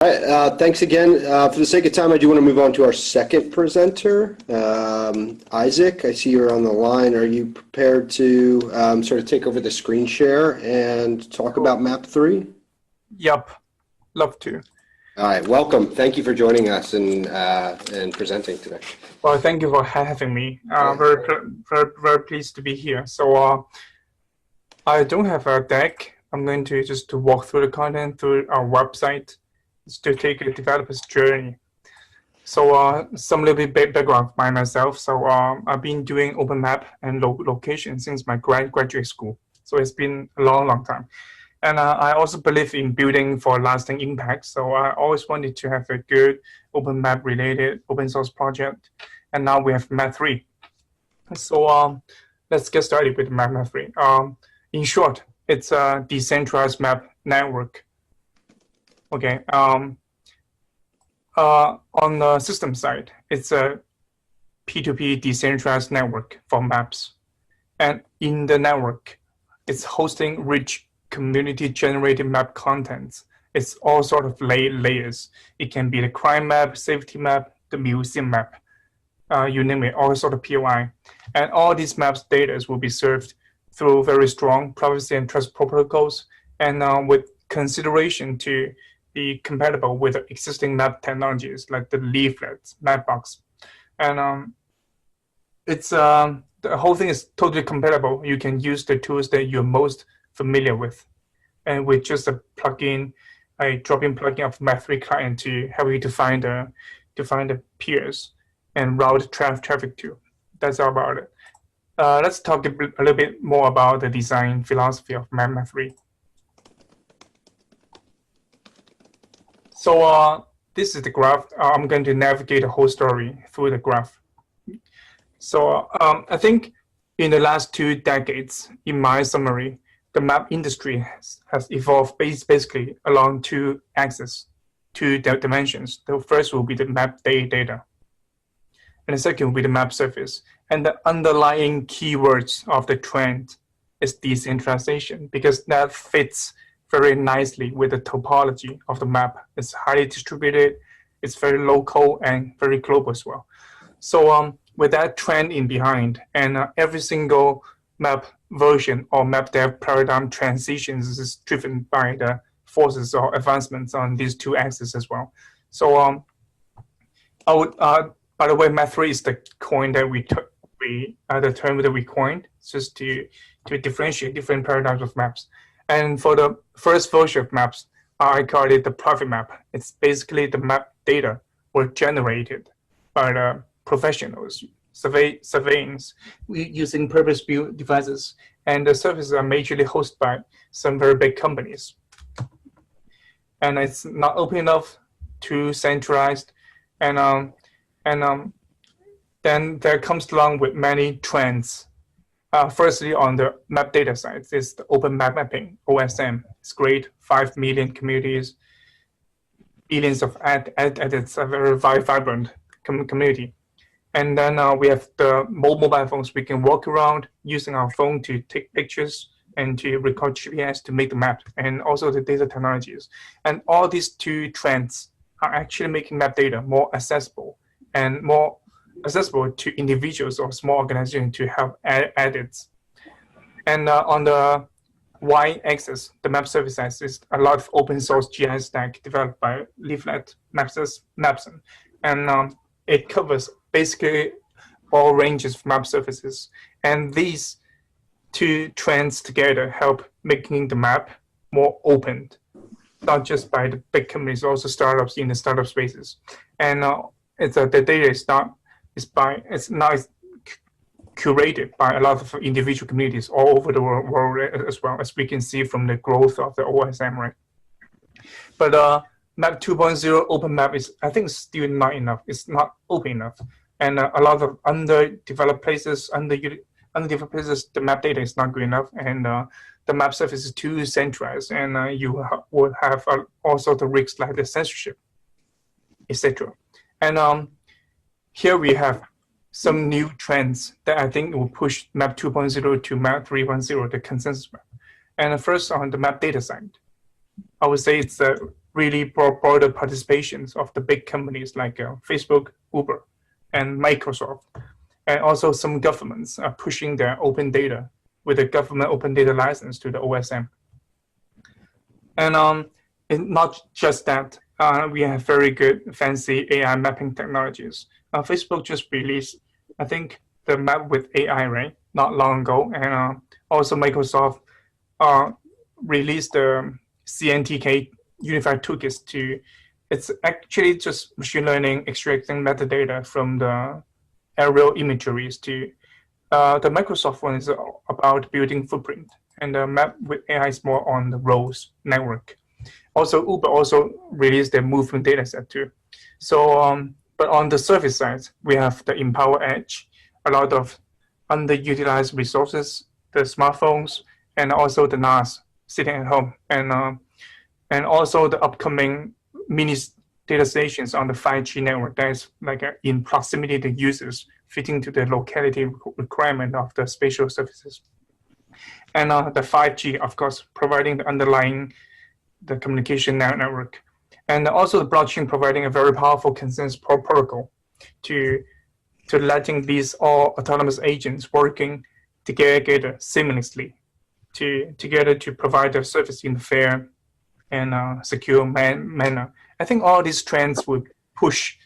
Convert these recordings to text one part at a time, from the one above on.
right, thanks again. For the sake of time, I do want to move on to our second presenter, Isaac. I see you're on the line. Are you prepared to sort of take over the screen share and talk about Map 3? Yep, love to. All right, welcome. Thank you for joining us and presenting today. Well, thank you for having me. Very pleased to be here. So I don't have a deck. I'm going to just walk through the content through our website to take a developer's journey. So some little bit background by myself. So I've been doing open map and location since my graduate school. So it's been a long time. And I also believe in building for lasting impact. So I always wanted to have a good open map related open source project. And now we have Map 3. So let's get started with Map 3. In short, it's a decentralized map network. Okay. On the system side, it's a P2P decentralized network for maps. And in the network, it's hosting rich community-generated map contents. It's all sort of layers. It can be the crime map, safety map, the museum map, you name it, all sort of POI. And all these maps data will be served through very strong privacy and trust protocols, and with consideration to be compatible with existing map technologies like the leaflets, Mapbox. And it's the whole thing is totally compatible. You can use the tools that you're most familiar with, and with just a plugin, a drop-in plugin of Map3 client to help you to find the peers and route traffic to. That's all about it. Let's talk a little bit more about the design philosophy of Map3. So this is the graph. I'm going to navigate the whole story through the graph. So I think in the last 2 decades, in my summary, the map industry has evolved basically along 2 axes, 2 dimensions. The first will be the map data, and the second will be the map surface. And the underlying keywords of the trend is decentralization, because that fits very nicely with the topology of the map. It's highly distributed, it's very local and very global as well. So with that trend in behind, and every single map version or map dev paradigm transitions is driven by the forces or advancements on these 2 axes as well. So I would, by the way, Map 3 is the coin that the term that we coined, just to differentiate different paradigms of maps. And for the first version of maps, I call it the private map. It's basically the map data were generated by the professionals, surveying using purpose-built devices, and the services are majorly hosted by some very big companies. And it's not open enough, too centralized, and then there comes along with many trends. Firstly, on the map data side, is the open map mapping, OSM. It's great, 5 million communities, billions of edits, a very vibrant community. And then we have the mobile phones. We can walk around using our phone to take pictures and to record GPS to make the map, and also the data technologies. And all these 2 trends are actually making map data more accessible and more accessible to individuals or small organizations to have edits. And on the y-axis, the map service axis, a lot of open source GIS stack developed by Leaflet, Mapson, and it covers basically all ranges of map surfaces. And these 2 trends together help making the map more open, not just by the big companies, also startups in the startup spaces. And the data is not curated by a lot of individual communities all over the world as well, as we can see from the growth of the OSM, right? But Map 2.0 open map is, I think, still not enough. It's not open enough. And a lot of underdeveloped places, the map data is not good enough, and the map surface is too centralized, and you would have also the risks like the censorship, etc. And here we have some new trends that I think will push Map 2.0 to Map 3.0, the consensus map. And first, on the map data side, I would say it's really broader participations of the big companies like Facebook, Uber, and Microsoft. And also some governments are pushing their open data with a government open data license to the OSM. And not just that, we have very good fancy AI mapping technologies. Facebook just released, I think, the map with AI, right? Not long ago. And also Microsoft released the CNTK unified toolkits to, it's actually just machine learning extracting metadata from the aerial imageries to, the Microsoft one is about building footprint, and the map with AI is more on the roads network. Also, Uber also released their movement data set too. So, but on the service side, we have the Empower Edge, a lot of underutilized resources, the smartphones, and also the NAS sitting at home, and also the upcoming mini data stations on the 5G network that is like in proximity to users, fitting to the locality requirement of the spatial services. And the 5G, of course, providing the underlying the communication network. And also the blockchain providing a very powerful consensus protocol to letting these all autonomous agents working together seamlessly together to provide their service in a fair and secure manner. I think all these trends would push,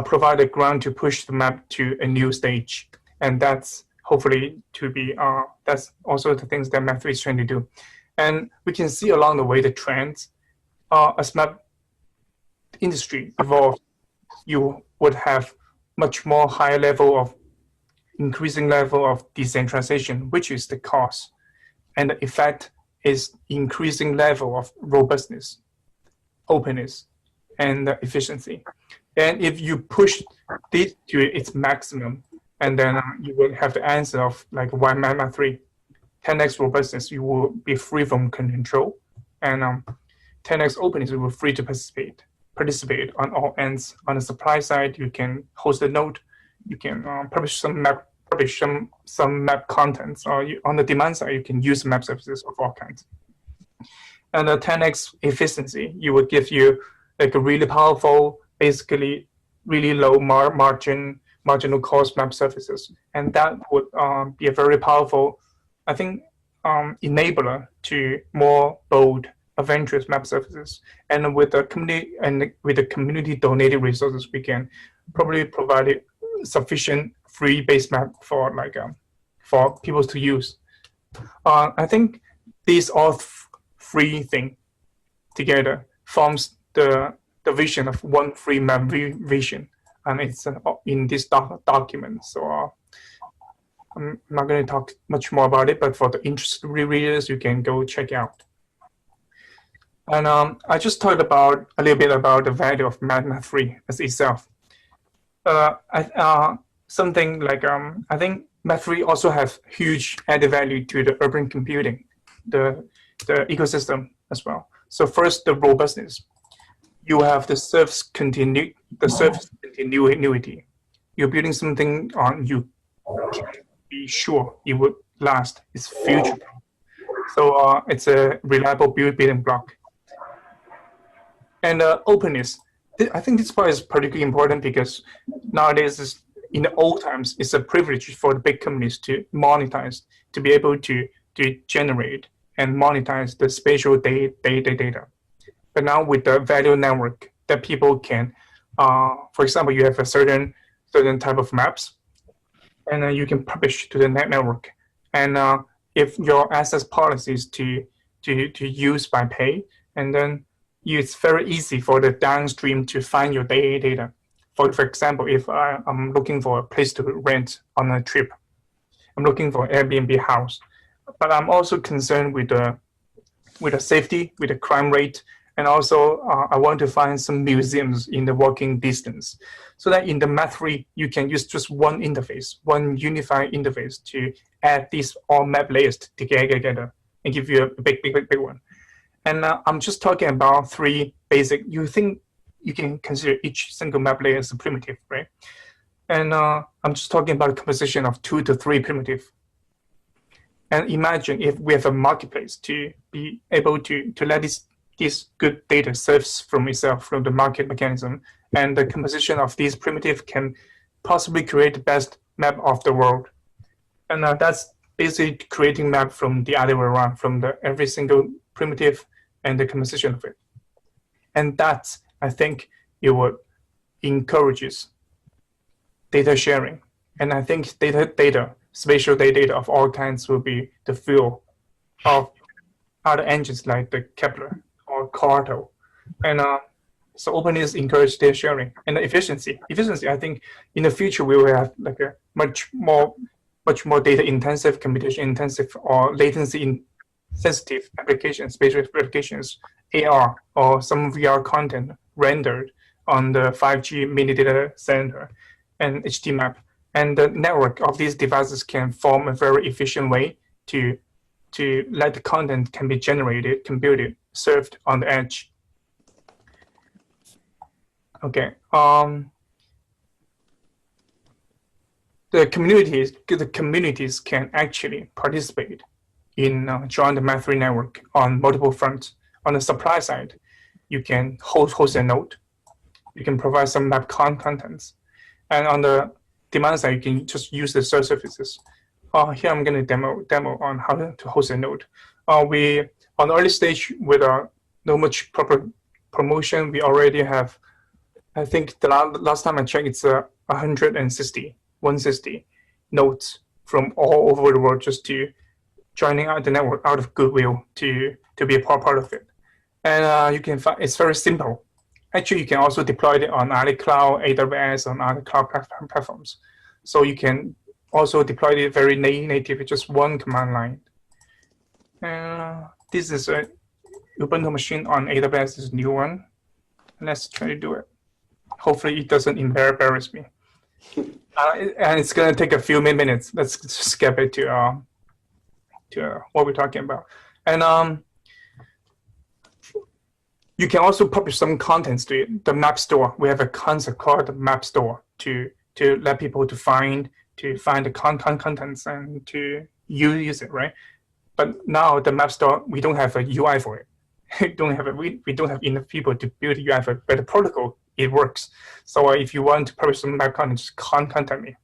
provide a ground to push the map to a new stage. And that's hopefully to be, that's also the things that Map3 is trying to do. And we can see along the way the trends, as map industry evolves, you would have much more higher level of, increasing level of decentralization, which is the cost. And the effect is increasing level of robustness, openness, and efficiency. And if you push this to its maximum, and then you will have the answer of like why Map3, 10x robustness, you will be free from control, and 10x openness, you will be free to participate on all ends. On the supply side, you can host a node, you can publish some map contents, or on the demand side, you can use map services of all kinds. And the 10x efficiency, you will give you like a really powerful, basically really low marginal cost map services, and that would be a very powerful, I think, enabler to more bold, adventurous map services. And with the community donated resources, we can probably provide sufficient free base map for like for people to use. I think these all three things together forms the vision of one free map vision, and it's in this document. So I'm not going to talk much more about it, but for the interested readers, you can go check it out. And I just talked about a little bit about the value of Map3 as itself. Something like I think Map3 also has huge added value to the urban computing, the ecosystem as well. So first, the robustness. You have the service continuity. You're building something on, you can be sure it would last. It's future. So it's a reliable building block. And openness. I think this part is particularly important because nowadays, in the old times, it's a privilege for the big companies to monetize, to be able to generate and monetize the spatial data. But now with the value network, that people can, for example, you have a certain type of maps, and you can publish to the network. And if your access policy is to use by pay, and then it's very easy for the downstream to find your data. For example, if I'm looking for a place to rent on a trip, I'm looking for an Airbnb house, but I'm also concerned with the safety, with the crime rate, and also I want to find some museums in the walking distance. So that in the Map3, you can use just one interface, one unified interface to add these all map layers together and give you a big one. And I'm just talking about three basic, you think you can consider each single map layer as a primitive, right? And I'm just talking about a composition of 2 to 3 primitive. And imagine if we have a marketplace to be able to let these this good data serves from itself, from the market mechanism, and the composition of these primitives can possibly create the best map of the world. And that's basically creating map from the other way around, from the every single primitive and the composition of it. And that's, I think, it would encourages data sharing. And I think data, spatial data of all kinds will be the fuel of other engines like the Kepler or Corto. And so openness encourages data sharing. And the efficiency, I think in the future we will have like a much more data intensive, computation intensive, or latency sensitive applications, spatial applications, AR, or some VR content rendered on the 5G mini data center and HD map. And the network of these devices can form a very efficient way to let the content can be generated, computed, served on the edge. Okay. The communities can actually participate in joint Map3 network on multiple fronts. On the supply side, you can host a node. You can provide some map contents. And on the demand side, you can just use the search services. Here I'm going to demo on how to host a node. We, on the early stage, with no much proper promotion, we already have, I think the last time I checked, it's 160 nodes from all over the world just to joining out the network out of goodwill to be a part of it. And you can find it's very simple. Actually, you can also deploy it on other cloud, AWS, on other cloud platforms. So you can also deploy it very native with just one command line. This is a Ubuntu machine on AWS, is a new one. Let's try to do it. Hopefully it doesn't embarrass me. And it's going to take a few minutes. Let's skip it to what we're talking about. And you can also publish some contents to it. The map store, we have a concept called the map store to let people to find the contents and to use it, right? But now the map store, we don't have a UI for it. we don't have enough people to build a UI for it, but the protocol, it works. So if you want to publish some map content, just contact me.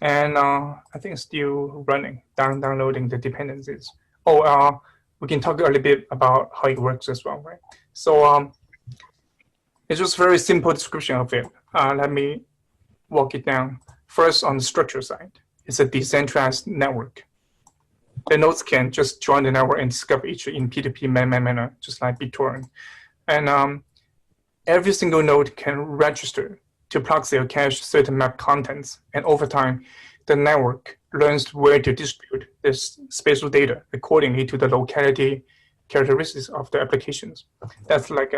And I think it's still running, downloading the dependencies. We can talk a little bit about how it works as well, right? So it's just very simple description of it. Let me walk it down. First, on the structure side, it's a decentralized network. The nodes can just join the network and discover each in P2P manner, just like BitTorrent. And every single node can register to proxy or cache certain map contents. And over time, the network learns where to distribute this spatial data accordingly to the locality characteristics of the applications. That's like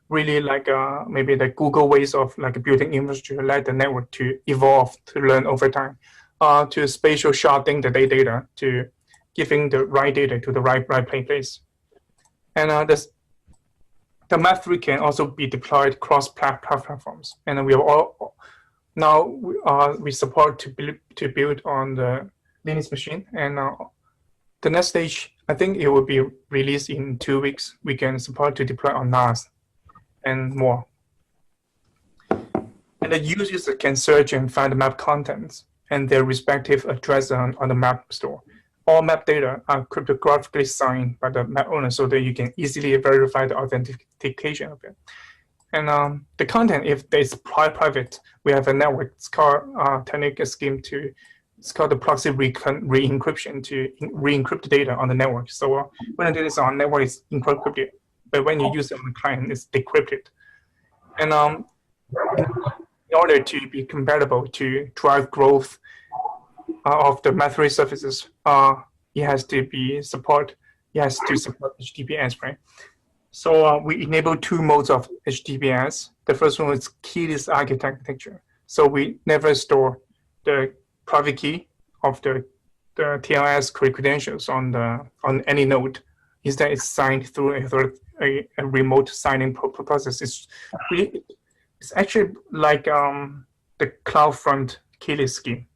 really like maybe the Google ways of like building infrastructure, let the network to evolve, to learn over time, to spatial sharding the data, to giving the right data to the right place. And the Map3 can also be deployed cross platforms. And we are now we support to build on the Linux machine. And the next stage, I think it will be released in 2 weeks. We can support to deploy on NAS and more. And the users can search and find the map contents and their respective address on the map store. All map data are cryptographically signed by the map owner so that you can easily verify the authentication of it. And the content, if it's private, we have a network. It's called technical scheme it's called the proxy re-encryption to re-encrypt the data on the network. So when the data is on network, it's encrypted, but when you use it on the client, it's decrypted. And in order to be compatible to drive growth of the Map3 services, it has to support HTTPS, right? So we enable 2 modes of HTTPS. The first one is keyless architecture. So we never store the private key of the TLS credentials on any node. Instead, it's signed through a remote signing process. It's actually like the CloudFront keyless scheme.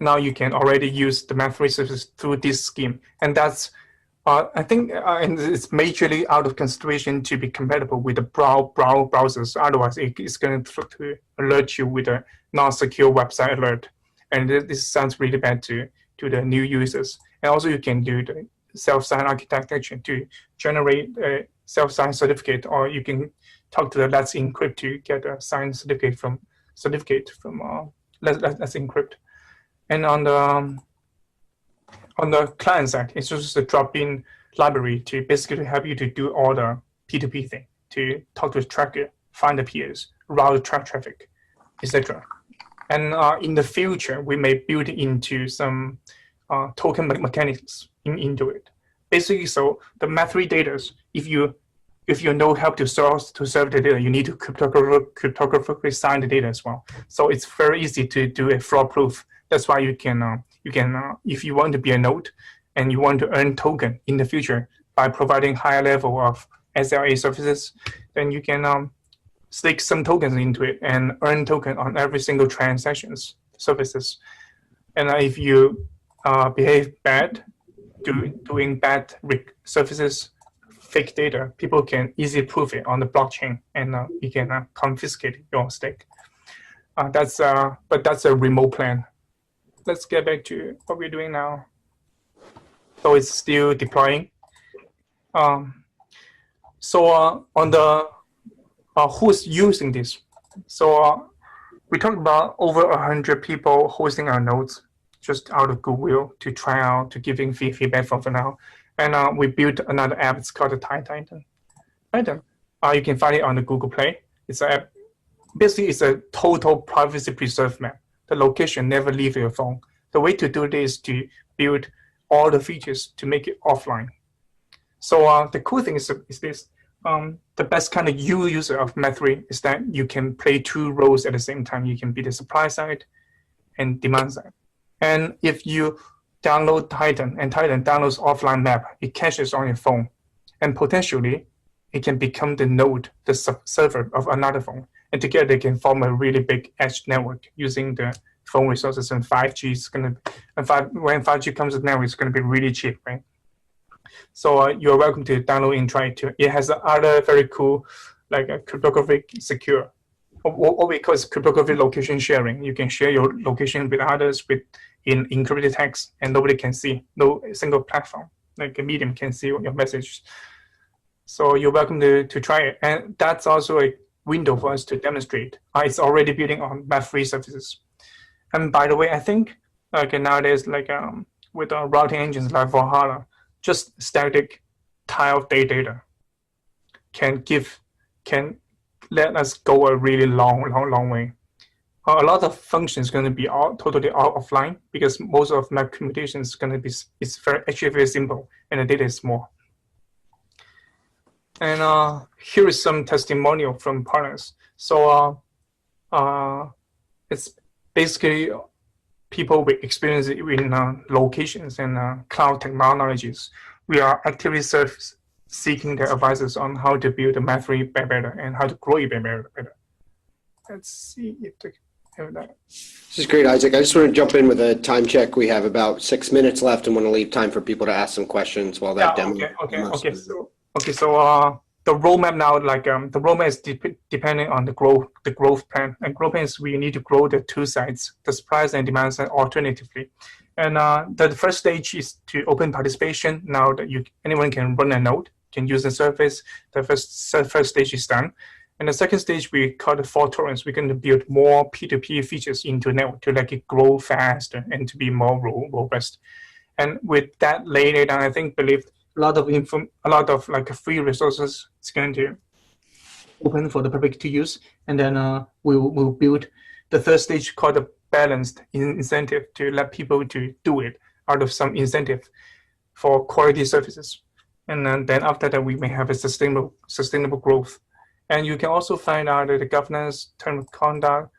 Now you can already use the Map3 service through this scheme, and that's I think and it's majorly out of consideration to be compatible with the browsers. Otherwise, it's going to alert you with a non-secure website alert. And this sounds really bad to the new users. And also, you can do the self-sign architecture to generate a self-sign certificate, or you can talk to the Let's Encrypt to get a signed certificate from Let's Encrypt. And on the client side, it's just a drop-in library to basically help you to do all the P2P thing, to talk to the tracker, find the peers, route traffic, etc. And in the future, we may build into some token mechanics into it. Basically, so the Map3 data, if you know how to serve the data, you need to cryptographically sign the data as well. So it's very easy to do a fraud proof. That's why you can if you want to be a node and you want to earn token in the future by providing higher level of SLA services, then you can stick some tokens into it and earn token on every single transactions services. And if you behave bad, doing bad services, fake data, people can easily prove it on the blockchain, and you can confiscate your stake. But that's a remote plan. Let's get back to what we're doing now. So it's still deploying. So on the who's using this? So we talked about over 100 people hosting our nodes just out of goodwill to try out, to giving feedback for now. And we built another app. It's called the Titan. You can find it on the Google Play. It's an app. Basically, it's a total privacy preserved map. The location never leave your phone. The way to do this is to build all the features to make it offline. So the cool thing is this. The best kind of user of Map3 is that you can play two roles at the same time. You can be the supply side and demand side. And if you download Titan and Titan downloads offline map, it caches on your phone. And potentially, it can become the node, the server of another phone. And together they can form a really big edge network using the phone resources. And 5G is going to, when 5G comes to network, it's going to be really cheap, right? So you're welcome to download and try it too. It has other very cool, like a cryptographic secure, what we call is cryptographic location sharing. You can share your location with others in encrypted text, and nobody can see. No single platform, like a medium, can see your messages. So you're welcome to try it. And that's also a window for us to demonstrate. It's already building on Map3 services. And by the way, I think nowadays, with routing engines like Valhalla, just static tile data can let us go a really long way. A lot of functions going to be totally offline because most of map computation is going to be actually very simple and the data is small. And here is some testimonial from partners. So it's basically people with experience in locations and cloud technologies. We are actively seeking their advices on how to build a Map3 better and how to grow it better. Let's see if they have that. This is great, Isaac. I just want to jump in with a time check. We have about 6 minutes left and want to leave time for people to ask some questions while that demo. Okay. So the roadmap now, the roadmap is depending on the growth plan. And growth plan is we need to grow the two sides, the supply and demand side alternatively. And the first stage is to open participation. Now that anyone can run a node, can use the service. The first stage is done. And the second stage we call the fault tolerance. We're going to build more P2P features into network to let it grow faster and to be more robust. And with that later down, I believe a lot of free resources is going to open for the public to use. And then we'll build the third stage called the balanced incentive to let people to do it out of some incentive for quality services. And then after that, we may have a sustainable growth. And you can also find out the governance, term of conduct,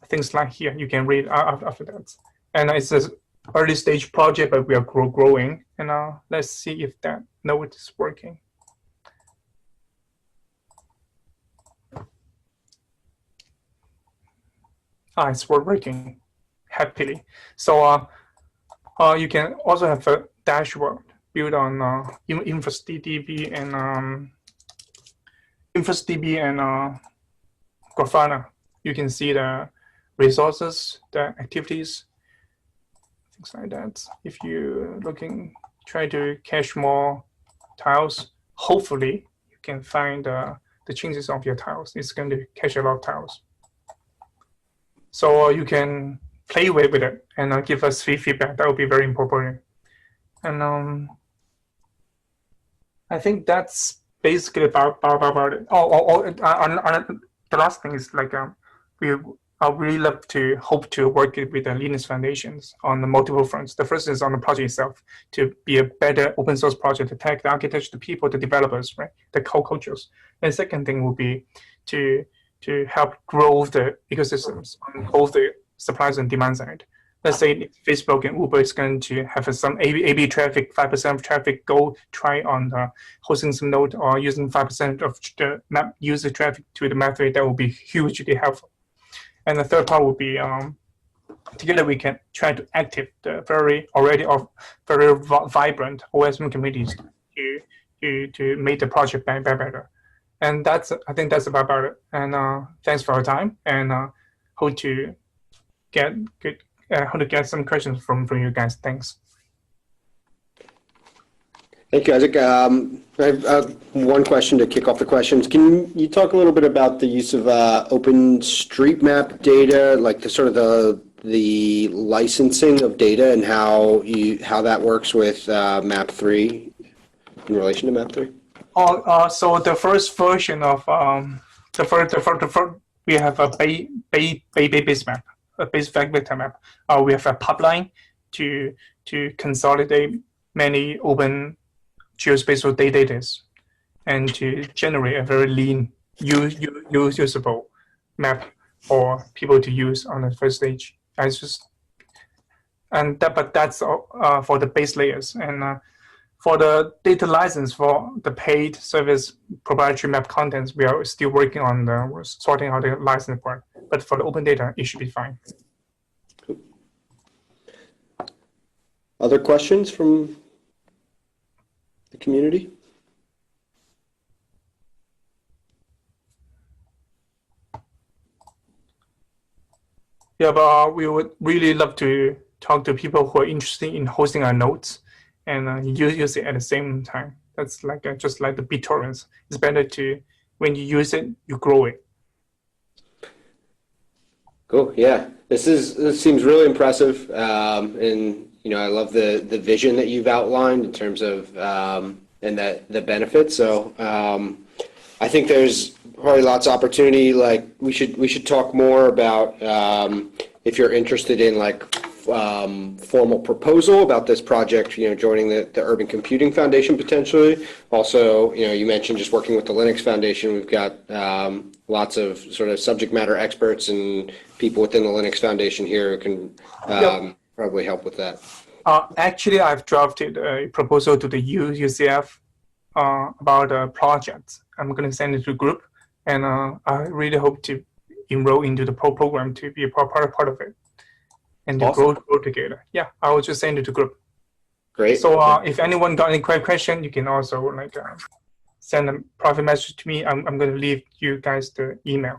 things like here. You can read after that. And it's an early stage project, but we are growing. And let's see if that node is working. It's working happily. So you can also have a dashboard built on InfluxDB and Grafana. You can see the resources, the activities, things like that. If you're try to cache more tiles, hopefully you can find the changes of your tiles. It's going to cache a lot of tiles. So you can play with it and give us feedback. That would be very important. And I think that's basically about it. The last thing is like I really hope to work with the Linux Foundations on the multiple fronts. The first is on the project itself, to be a better open source project, to tag the architecture, the people, the developers, right, the cultures. And the second thing will be to help grow the ecosystems on both the supplies and demand side. Let's say Facebook and Uber is going to have some A/B traffic, 5% of traffic go try on hosting some node or using 5% of the map user traffic to the map rate. That will be hugely helpful. And the third part would be together we can try to active the very vibrant OSM communities to make the project better. And I think that's about it. And thanks for your time. And hope to get some questions from you guys. Thanks. Thank you, Isaac. I have one question to kick off the questions. Can you talk a little bit about the use of OpenStreetMap data, like the licensing of data, and how that works with Map3 in relation to Map3? So the first version of we have a base map, a base vector map. We have a pipeline to consolidate many open geospatial data and to generate a very lean, usable map for people to use on the first stage. But that's for the base layers. And for the data license for the paid service proprietary map contents, we are still working on sorting out the license part. But for the open data, it should be fine. Other questions from the community? Yeah, but we would really love to talk to people who are interested in hosting our nodes and use it at the same time. That's like just like the BitTorrents. It's better when you use it, you grow it. Cool. Yeah, this seems really impressive, and I love the vision that you've outlined in terms of and the benefits. So I think there's probably lots of opportunity. Like we should talk more about if you're interested in formal proposal about this project, joining the Urban Computing Foundation potentially. Also, you mentioned just working with the Linux Foundation. We've got lots of sort of subject matter experts and people within the Linux Foundation here who can probably help with that. Actually, I've drafted a proposal to the UCF about a project. I'm going to send it to the group, and I really hope to enroll into the program to be a part of it. And to awesome. grow together. Yeah, I will just send it to group. Great. So if anyone got any question, you can also send a private message to me. I'm going to leave you guys the email.